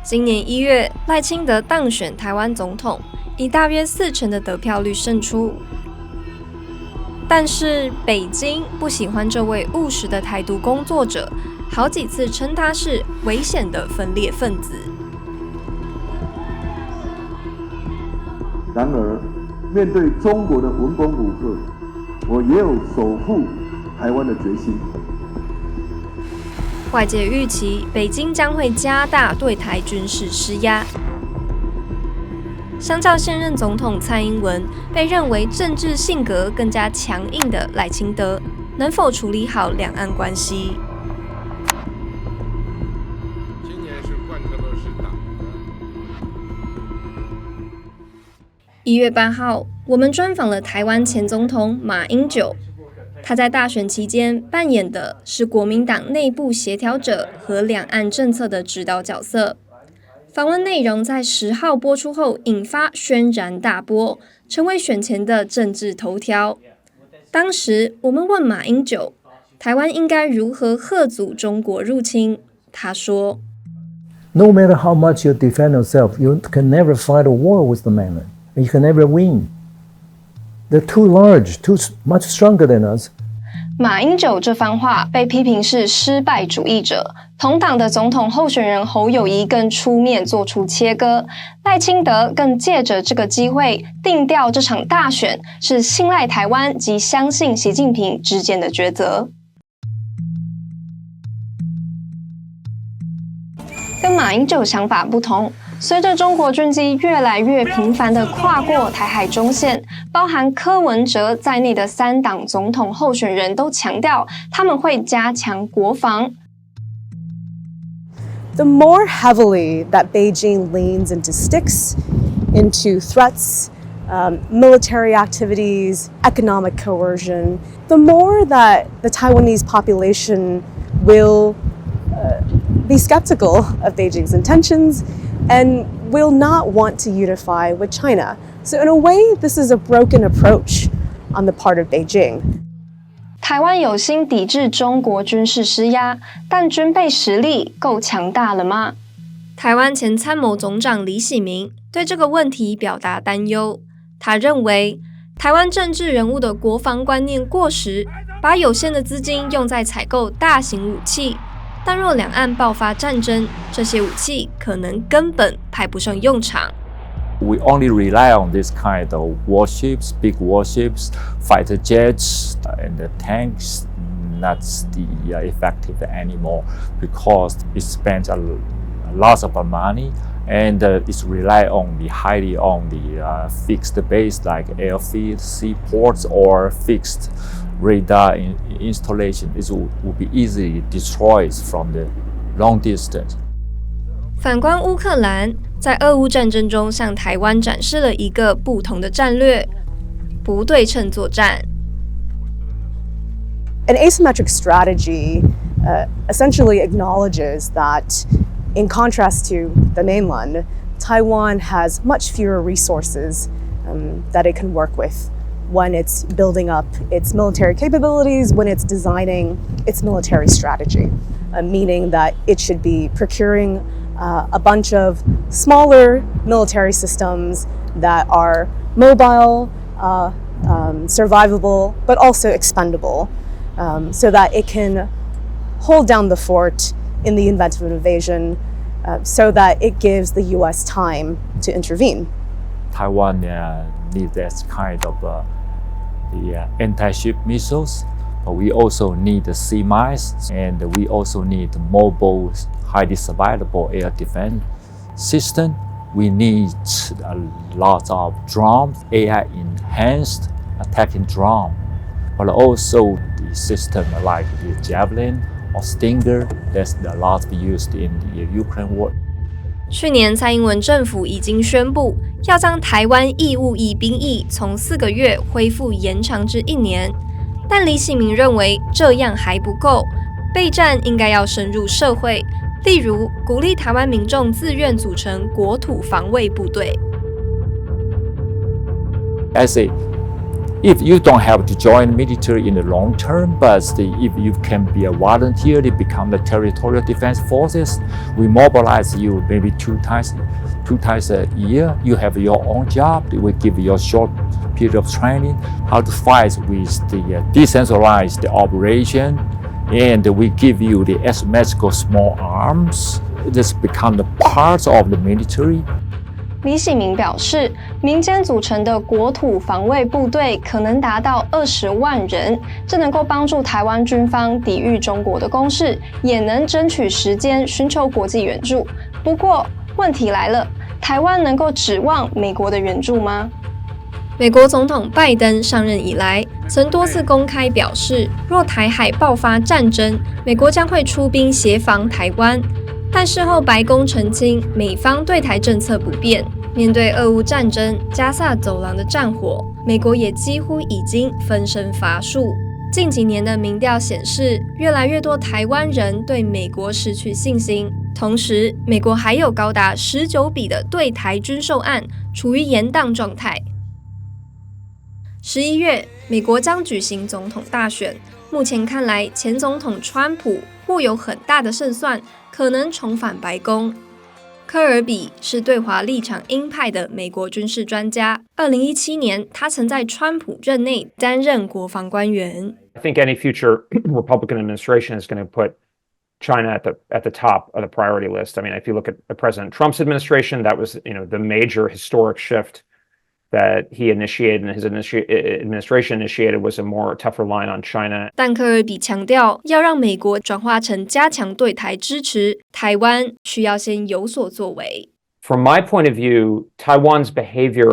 今年1月，赖清德当选台湾总统，以大约40%的得票率胜出。但是北京不喜欢这位务实的台独工作者，好几次称他是危险的分裂分子。然而，面对中国的文攻武吓，我也有守护台湾的决心。外界预期北京将会加大对台军事施压。相较现任总统蔡英文，被认为政治性格更加强硬的赖清德，能否处理好两岸关系？今年是贯彻落实党1月8号，我们专访了台湾前总统马英九。他在大选期间扮演的是国民党内部协调者和两岸政策的指导角色。访问内容在10号播出后引发轩然大波，成为选前的政治头条。当时我们问马英九，台湾应该如何嚇阻中国入侵？他说 ：“No matter how much you defend yourself, you can never fight a war with the mainland. You can never win. They're too large, too much stronger than us.” 马英九这番话被批评是失败主义者，同党的总统候选人侯友宜更出面做出切割，赖清德更借着这个机会定调这场大选是信赖台湾及相信习近平之间的抉择。跟马英九想法不同，随着中国军机越来越频繁地跨过台海中线，包含柯文哲在内的3党总统候选人都强调他们会加强国防。The more heavily that Beijing leans into sticks, into threats, military activities, economic coercion, the more that the Taiwanese population will be skeptical of Beijing's intentions and will not want to unify with China. So in a way, this is a broken approach on the part of Beijing. 台湾有心抵制中国军事施压，但军备实力够强大了吗？台湾前参谋总长李喜明对这个问题表达担忧。他认为，台湾政治人物的国防观念过时，把有限的资金用在采购大型武器。但若两岸爆发战争，这些武器可能根本派不上用场。We only rely on this kind of warships, big warships, fighter jets, and the tanks. Not the effective anymore because it spends a lot of money and it's rely on the highly on the fixed base like airfield, seaports, or fixed radar installation. It will be easily destroyed from the long distance. 反观乌克兰，在俄乌战争中向台湾展示了一个不同的战略——不对称作战。An asymmetric strategy essentially acknowledges that, in contrast to the mainland, Taiwan has much fewer resources that it can work with when it's building up its military capabilities, when it's designing its military strategy, meaning that it should be procuring a bunch of smaller military systems that are mobile, survivable, but also expendable, so that it can hold down the fort in the event of an invasion, so that it gives the U.S. time to intervene. Taiwan needs that kind of the anti-ship missiles, but we also need the sea mines, and we also need mobile, highly survivable air defense system. We need a lot of drones, AI-enhanced attacking drone, but also the system like the Javelin or Stinger that's a lot used in the Ukraine war. 去年蔡英文政府已经宣布要将台湾义务役兵役从4个月恢复延长至1年，但李喜明认为这样还不够，备战应该要深入社会，例如鼓励台湾民众自愿组成国土防卫部队。I say if you don't have to join military in the long term, but if you can be a volunteer, to become the territorial defense forces, we mobilize you maybe two times a year. You have your own job. We give you a short period of training how to fight with the decentralized operation, and we give you the asymmetrical small arms. This become the parts of the military. 李喜明表示，民间组成的国土防卫部队可能达到20万人，这能够帮助台湾军方抵御中国的攻势，也能争取时间寻求国际援助。不过，问题来了，台湾能够指望美国的援助吗？美国总统拜登上任以来，曾多次公开表示，若台海爆发战争，美国将会出兵协防台湾。但事后白宫澄清，美方对台政策不变。面对俄乌战争、加萨走廊的战火，美国也几乎已经分身乏术。近几年的民调显示，越来越多台湾人对美国失去信心。同时，美国还有高达19笔的对台军售案处于延宕状态。11月，美国将举行总统大选，目前看来，前总统川普或有很大的胜算，可能重返白宫。科尔比是对华立场鹰派的美国军事专家。2017年，他曾在川普任内担任国防官员。I think any future Republican administration is going to put China at the top of the priority list. I mean, if you look at President Trump's administration, that was the major historic shift that he initiated and his administration initiated was a more tougher line on China. 但科尔比强调，要让美国转化成加强对台支持，台湾需要先有所作为。From my point of view, Taiwan's behavior,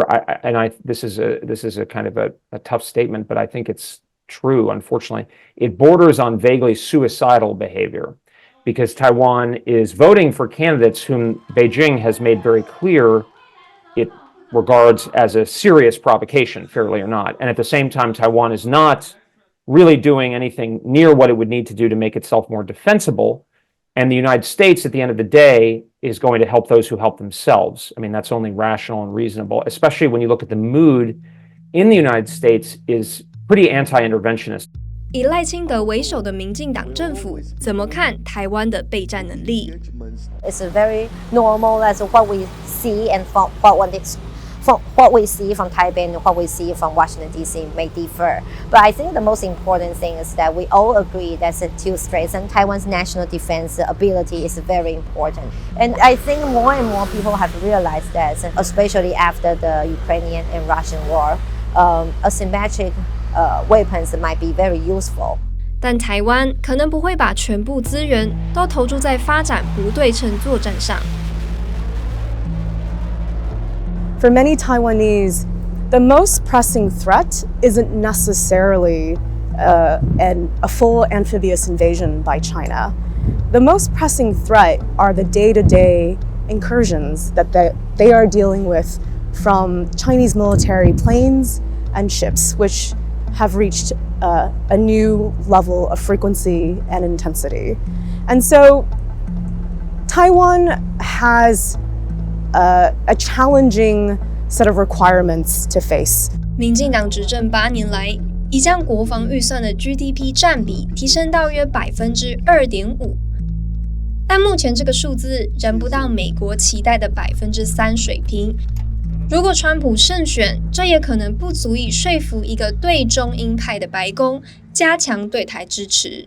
this is a kind of a tough statement, but I think it's true, unfortunately. It borders on vaguely suicidal behavior because Taiwan is voting for candidates whom Beijing has made very clear it regards as a serious provocation, fairly or not. And at the same time, Taiwan is not really doing anything near what it would need to do to make itself more defensible. And the United States, at the end of the day, is going to help those who help themselves. I mean, that's only rational and reasonable, especially when you look at the mood in the United States is pretty anti-interventionist. 以赖清德为首的民进党政府怎么看台湾的备战能力？ It's very normal as what we see and what we see from Taipei and what we see from Washington, D.C. may differ. But I think the most important thing is that we all agree that the two straits and Taiwan's national defense ability is very important. And I think more and more people have realized that, especially after the Ukrainian and Russian war, asymmetric weapons might be very useful. 但台湾可能不会把全部资源都投注在发展不对称作战上。For many Taiwanese, the most pressing threat isn't necessarily a full amphibious invasion by China. The most pressing threat are the day-to-day incursions that they are dealing with from Chinese military planes and ships, which have reached a new level of frequency and intensity. And so Taiwan has a challenging set of requirements to face. 民进党执政8年来，已将国防预算的 GDP 占比提升到约 2.5%， 但目前这个数字仍不到美国期待的 3% 水平。如果川普胜选，这也可能不足以说服一个对中鹰派的白宫加强对台支持。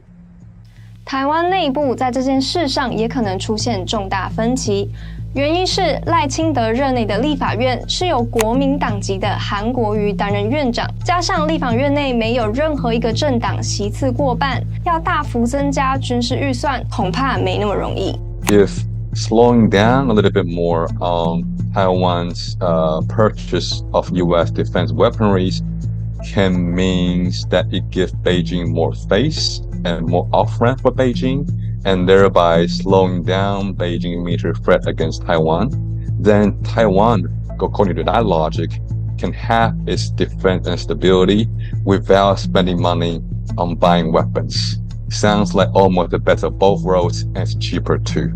台湾内部在这件事上也可能出现重大分歧，原因是赖清德任内的立法院是由国民党籍的韩国瑜担任院长，加上立法院内没有任何一个政党席次过半，要大幅增加军事预算恐怕没那么容易。If slowing down a little bit more on Taiwan's purchase of U.S. defense weaponry can mean that it gives Beijing more space and more off-ramp for Beijing, and thereby slowing down Beijing's military threat against Taiwan, then Taiwan, according to that logic, can have its defense and stability without spending money on buying weapons. Sounds like almost the best of both worlds, and it's cheaper too.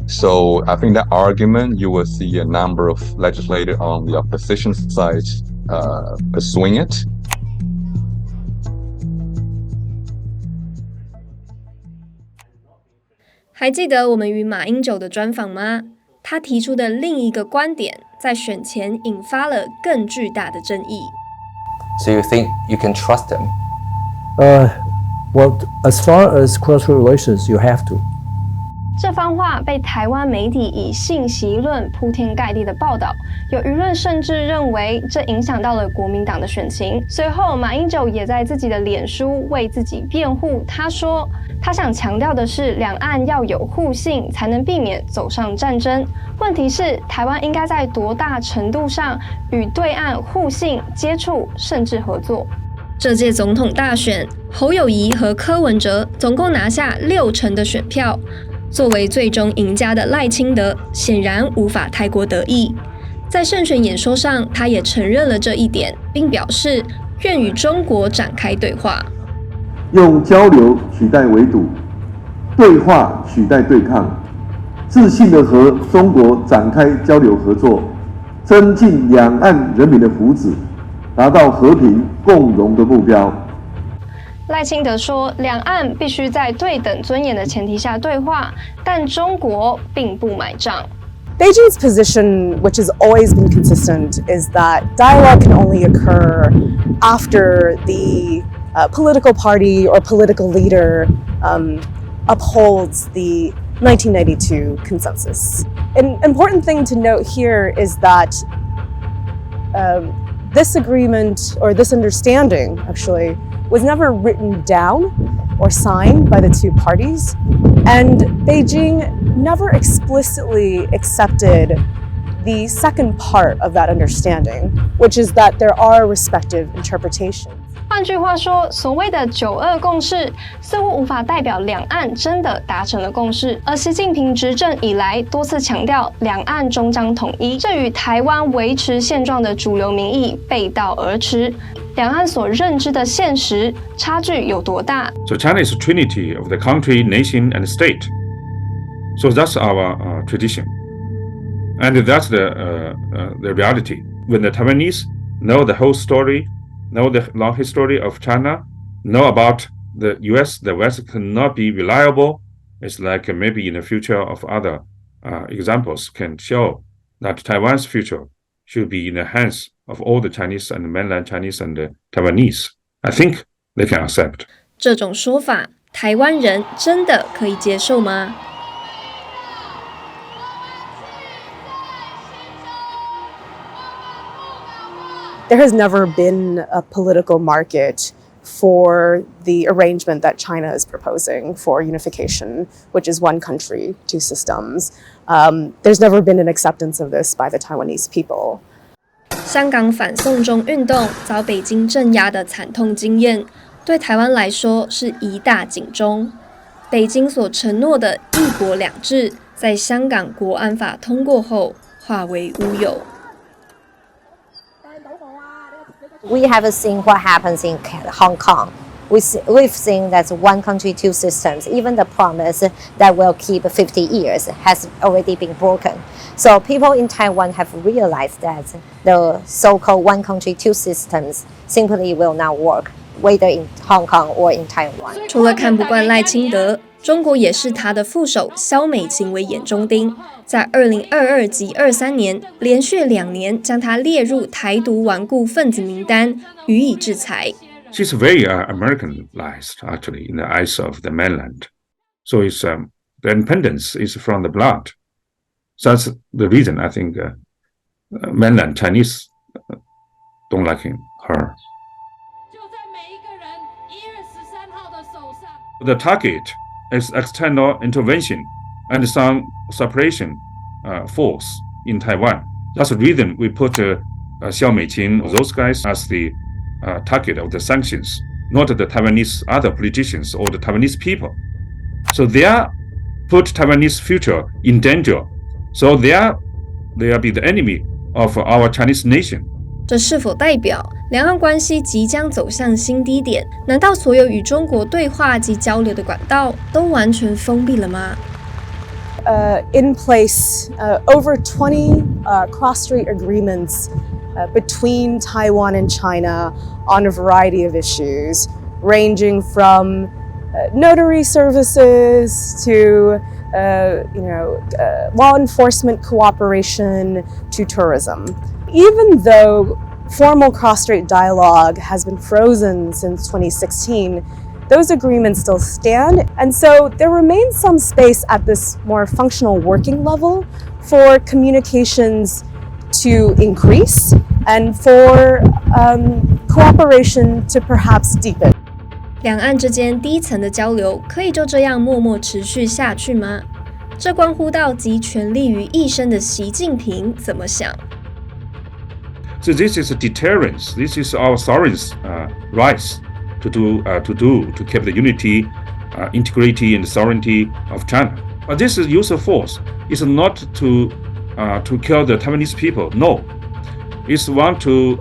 So I think that argument, you will see a number of legislators on the opposition side pursuing it. 还记得我们与马英九的专访吗？他提出的另一个观点，在选前引发了更巨大的争议。So you think you can trust them? Well, as far as cross-strait relations, you have to. 这番话被台湾媒体以信息论铺天盖地的报道，有舆论甚至认为这影响到了国民党的选情。随后，马英九也在自己的脸书为自己辩护，他说他想强调的是，两岸要有互信，才能避免走上战争。问题是，台湾应该在多大程度上与对岸互信、接触，甚至合作？这届总统大选，侯友宜和柯文哲总共拿下60%的选票。作为最终赢家的赖清德显然无法太过得意，在胜选演说上，他也承认了这一点，并表示愿与中国展开对话，用交流取代围堵，对话取代对抗，自信地和中国展开交流合作，增进两岸人民的福祉，达到和平共荣的目标。赖清德说，两岸必须在对等尊严的前提下对话，但中国并不买账。Beijing's position, which has always been consistent, is that dialogue can only occur after the political party or political leader upholds the 1992 consensus. An important thing to note here is that this agreement, or this understanding, actually, was never written down or signed by the two parties, and Beijing never explicitly accepted the second part of that understanding, which is that there are respective interpretations. 换句话说，所谓的9·2共识似乎无法代表两岸真的达成了共识，而习近平执政以来多次强调两岸终将统一，这与台湾维持现状的主流民意背道而驰。两岸所认知的现实差距有多大？ So China is a trinity of the country, nation, and state. So that's our tradition, and that's the reality. When the Taiwanese know the whole story, know the long history of China, know about the U.S., the West cannot be reliable. It's like maybe in the future of other examples can show that Taiwan's future should be in the hands of all the Chinese and mainland Chinese and the Taiwanese. I think they can accept. 这种说法，台湾人真的可以接受吗？ There has never been a political market for the arrangement that China is proposing for unification, which is one country, two systems. There's never been an acceptance of this by the Taiwanese people. 香港反送中运动遭北京镇压的惨痛经验，对台湾来说是一大警钟。北京所承诺的“一国两制”，在香港国安法通过后化为乌有。 We have seen what happens in Hong Kong. We've seen that one country, two systems. Even the promise that will keep 50 years has already been broken. So people in Taiwan have realized that the so-called one country, two systems simply will not work, whether in Hong Kong or in Taiwan. 除了看不惯赖清德，中国也视他的副手萧美琴为眼中钉。 在2022及23年，连续2年将他列入台独顽固分子名单，予以制裁。 She's very Americanized, actually, in the eyes of the mainland. So it's the independence is from the blood. So that's the reason I think mainland Chinese don't like her. The target is external intervention and some suppression force in Taiwan. That's the reason we put Xiao Meiqin, those guys, as the target of the sanctions, not the Taiwanese other politicians or the Taiwanese people. So they are put Taiwanese future in danger. So they will be the enemy of our Chinese nation. 这是否代表两岸关系即将走向新低点？难道所有与中国对话及交流的管道都完全封闭了吗？ In place over 20 cross-strait agreements between Taiwan and China on a variety of issues, ranging from notary services to law enforcement cooperation to tourism. Even though formal cross-strait dialogue has been frozen since 2016, those agreements still stand, and so there remains some space at this more functional working level for communications to increase and for cooperation to perhaps deepen. 两岸之间低层的交流可以就这样默默持续下去吗？这关乎到集权力于一身的习近平怎么想。So this is a deterrence. This is our sovereign's rights to keep the unity, integrity, and sovereignty of China. But this use of force is not to kill the Taiwanese people. No, it's want to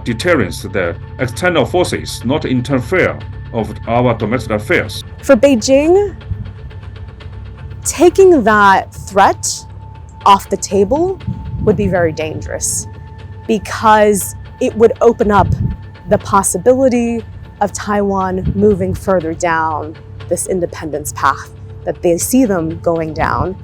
deterrence the external forces, not interfere of our domestic affairs. For Beijing, taking that threat off the table would be very dangerous because it would open up the possibility of Taiwan moving further down this independence path that they see them going down.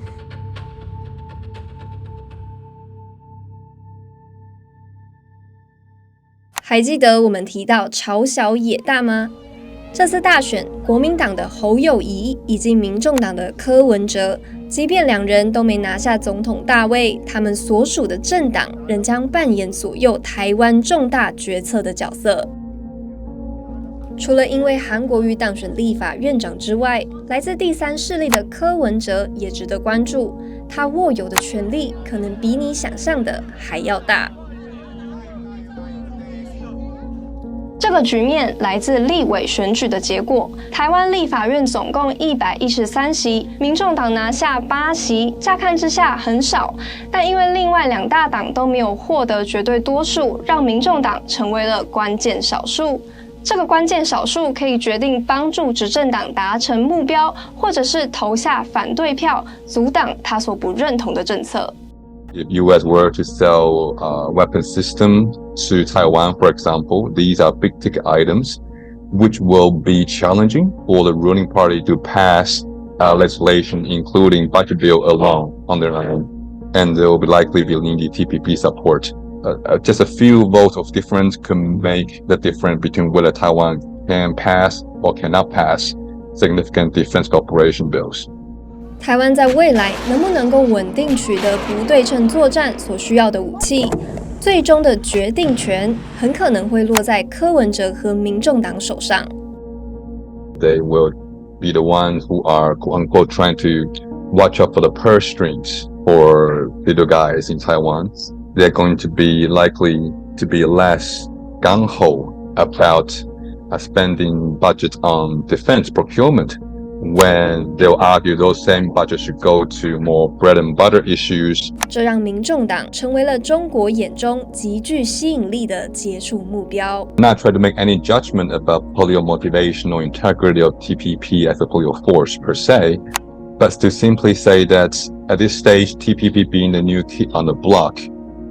还记得我们提到朝小野大吗？这次大选，国民党的侯友宜以及民众党的柯文哲，即便两人都没拿下总统大位，他们所属的政党仍将扮演左右台湾重大决策的角色。除了因为韩国瑜当选立法院长之外，来自第三势力的柯文哲也值得关注，他握有的权力可能比你想象的还要大。这个局面来自立委选举的结果，台湾立法院总共113席，民众党拿下8席，乍看之下很少，但因为另外2大党都没有获得绝对多数，让民众党成为了关键少数。这个关键少数可以决定帮助执政党达成目标，或者是投下反对票，阻挡他所不认同的政策。If U.S. were to sell weapon systems to Taiwan, for example, these are big-ticket items which will be challenging for the ruling party to pass legislation, including budget bill alone on their own, and they will be likely be needing TPP support. Just a few votes of difference can make the difference between whether Taiwan can pass or cannot pass significant defense cooperation bills. 台湾在未来能不能够稳定取得不对称作战所需要的武器，最终的决定权很可能会落在柯文哲和民众党手上。They will be the ones who are quote-unquote trying to watch out for the purse strings for little guys in Taiwan. They're going to be likely to be less gung-ho about spending budget on defense procurement, when they'll argue those same budgets should go to more bread and butter issues. 这让民众党成为了中国眼中极具吸引力的接触目标。Not try to make any judgment about political motivation or integrity of TPP as a political force per se, but to simply say that at this stage, TPP being the new kid on the block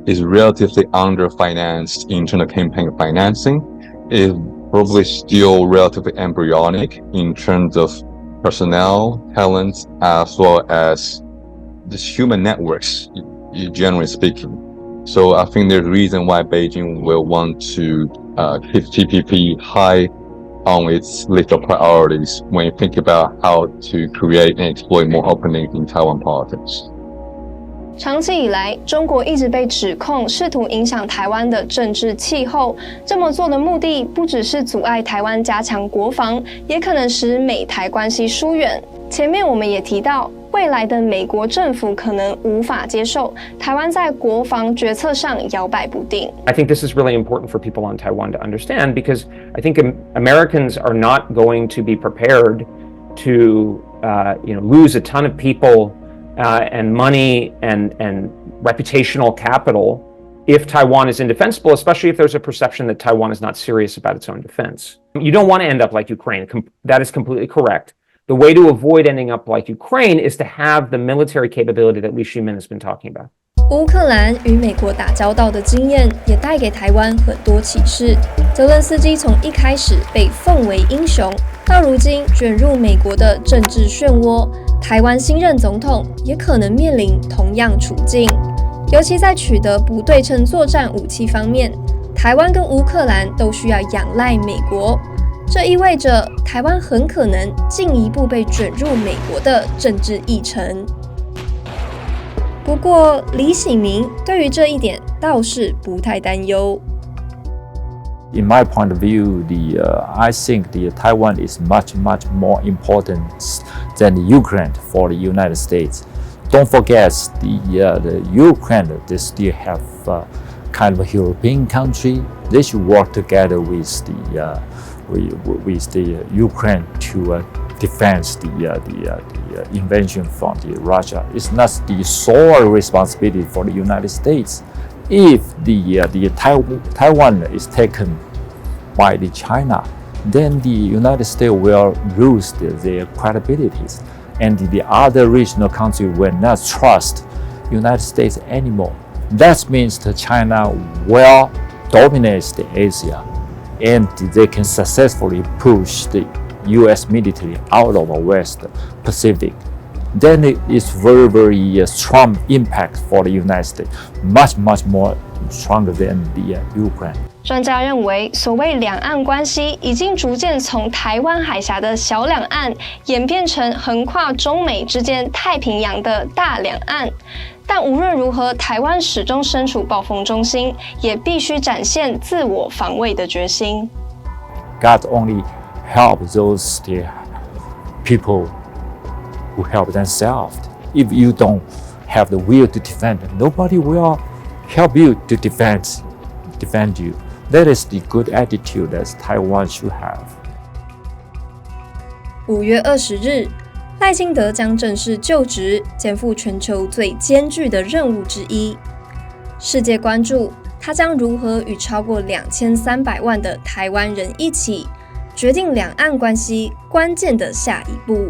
is relatively under-financed internal campaign financing, is probably still relatively embryonic in terms of personnel, talents, as well as just human networks, generally speaking. So I think there's a reason why Beijing will want to keep TPP high on its list of priorities when you think about how to create and exploit more openings in Taiwan politics. 长期以来，中国一直被指控试图影响台湾的政治气候。这么做的目的不只是阻碍台湾加强国防，也可能使美台关系疏远。前面我们也提到，未来的美国政府可能无法接受台湾在国防决策上摇摆不定。I think this is really important for people on Taiwan to understand because I think Americans are not going to be prepared to lose a ton of people.And money and reputational capital if Taiwan is indefensible, especially if there's a perception that Taiwan is not serious about its own defense. You don't want to end up like Ukraine. That is completely correct. The way to avoid ending up like Ukraine is to have the military capability that Li Shimin has been talking about. 乌克兰与美国打交道的经验也带给台湾很多启示。泽伦斯基从一开始被奉为英雄，到如今卷入美国的政治漩涡，台湾新任总统也可能面临同样处境。尤其在取得不对称作战武器方面，台湾跟乌克兰都需要仰赖美国，这意味着台湾很可能进一步被卷入美国的政治议程。不过李喜明对于这一点倒是不太担忧。In my point of view, I think Taiwan is much more important than the Ukraine for the United States. Don't forget the Ukraine. They still have kind of a European country. They should work together with the Ukraine to defend the invasion from Russia. It's not the sole responsibility for the United States. If the Taiwan is taken by the China, then the United States will lose their credibility, and the other regional countries will not trust United States anymore. That means that China will dominate the Asia, and they can successfully push the U.S. military out of the West Pacific. Then it is very strong impact for the United States, much more stronger than the Ukraine. 专家认为，所谓两岸关系已经逐渐从台湾海峡的小两岸演变成横跨中美之间太平洋的大两岸。但无论如何，台湾始终身处暴风中心，也必须展现自我防卫的决心。God only help those people who help themselves. If you don't have the will to defend, nobody will help you to defend you. That is the good attitude that Taiwan should have. 5月20日，赖清德将正式就职，肩负全球最艰巨的任务之一。世界关注他将如何与超过2300万的台湾人一起，决定两岸关系关键的下一步。